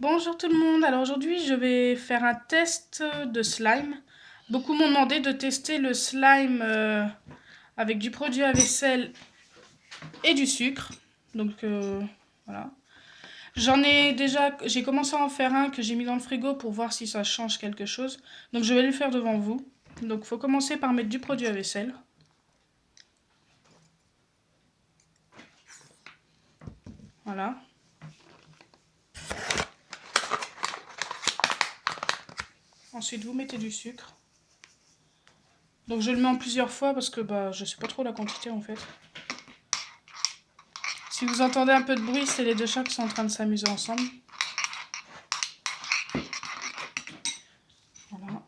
Bonjour tout le monde, alors aujourd'hui je vais faire un test de slime. Beaucoup m'ont demandé de tester le slime avec du produit à vaisselle et du sucre. Donc voilà. J'ai commencé à en faire un que j'ai mis dans le frigo pour voir si ça change quelque chose. Donc je vais le faire devant vous. Donc il faut commencer par mettre du produit à vaisselle. Voilà. Ensuite vous mettez du sucre. Donc je le mets en plusieurs fois parce que je sais pas trop la quantité en fait. Si vous entendez un peu de bruit, c'est les deux chats qui sont en train de s'amuser ensemble. Voilà.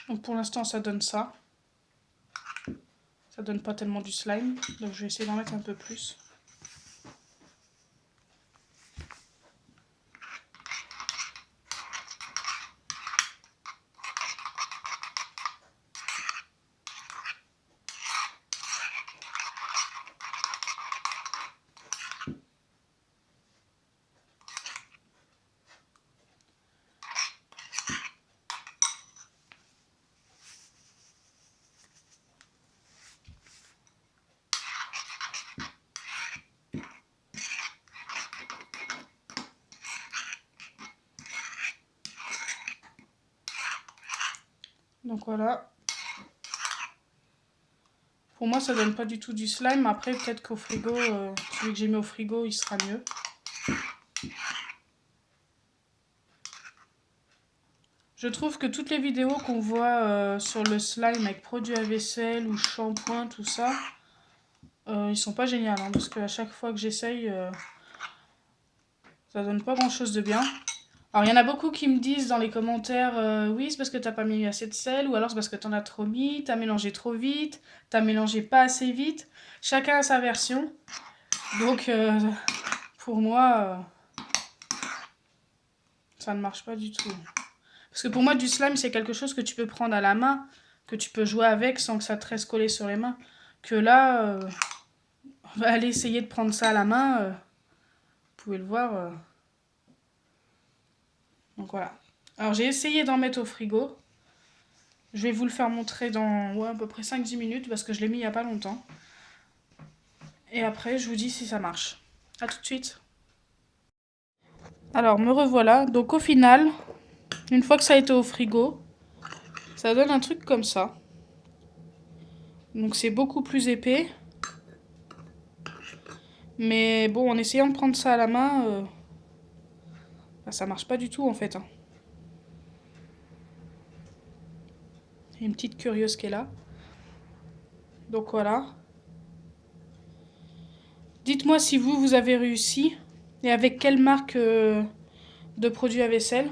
Donc pour l'instant ça donne ça. Ça donne pas tellement du slime. Donc je vais essayer d'en mettre un peu plus. Donc voilà. Pour moi ça donne pas du tout du slime. Après peut-être qu'au frigo, celui que j'ai mis au frigo il sera mieux. Je trouve que toutes les vidéos qu'on voit sur le slime avec produits à vaisselle ou shampoing, tout ça, ils sont pas géniaux, hein, parce qu'à chaque fois que j'essaye, ça donne pas grand chose de bien. Alors il y en a beaucoup qui me disent dans les commentaires, oui c'est parce que t'as pas mis assez de sel, ou alors c'est parce que t'en as trop mis, t'as mélangé trop vite, t'as mélangé pas assez vite. Chacun a sa version. Donc pour moi, ça ne marche pas du tout. Parce que pour moi du slime c'est quelque chose que tu peux prendre à la main, que tu peux jouer avec sans que ça te reste collé sur les mains. Que là, on va aller essayer de prendre ça à la main, vous pouvez le voir. Donc voilà. Alors j'ai essayé d'en mettre au frigo. Je vais vous le faire montrer dans à peu près 5-10 minutes parce que je l'ai mis il n'y a pas longtemps. Et après, je vous dis si ça marche. A tout de suite. Alors, me revoilà. Donc au final, une fois que ça a été au frigo, ça donne un truc comme ça. Donc c'est beaucoup plus épais. Mais bon, en essayant de prendre ça à la main, ça marche pas du tout en fait. Il y a une petite curieuse qui est là. Donc voilà. Dites-moi si vous avez réussi et avec quelle marque de produits à vaisselle.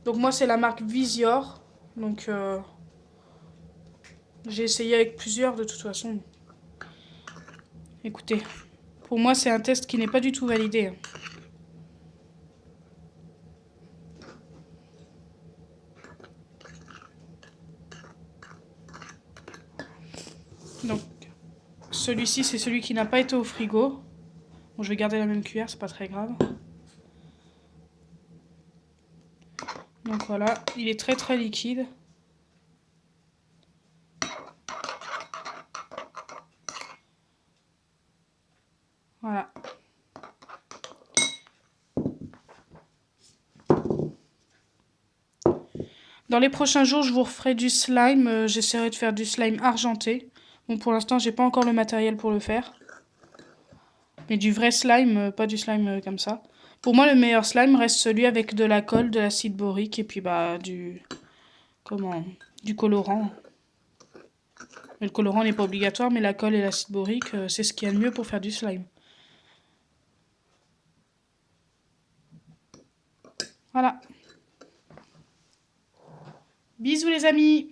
Donc moi c'est la marque Visior. Donc j'ai essayé avec plusieurs de toute façon. Écoutez, pour moi c'est un test qui n'est pas du tout validé. Donc celui-ci c'est celui qui n'a pas été au frigo. Bon, je vais garder la même cuillère, c'est pas très grave. Donc voilà, il est très très liquide. Voilà. Dans les prochains jours, je vous referai du slime. J'essaierai de faire du slime argenté. Bon, pour l'instant, j'ai pas encore le matériel pour le faire. Mais du vrai slime, pas du slime comme ça. Pour moi, le meilleur slime reste celui avec de la colle, de l'acide borique et puis du colorant. Mais le colorant n'est pas obligatoire, mais la colle et l'acide borique, c'est ce qu'il y a de mieux pour faire du slime. Voilà. Bisous les amis!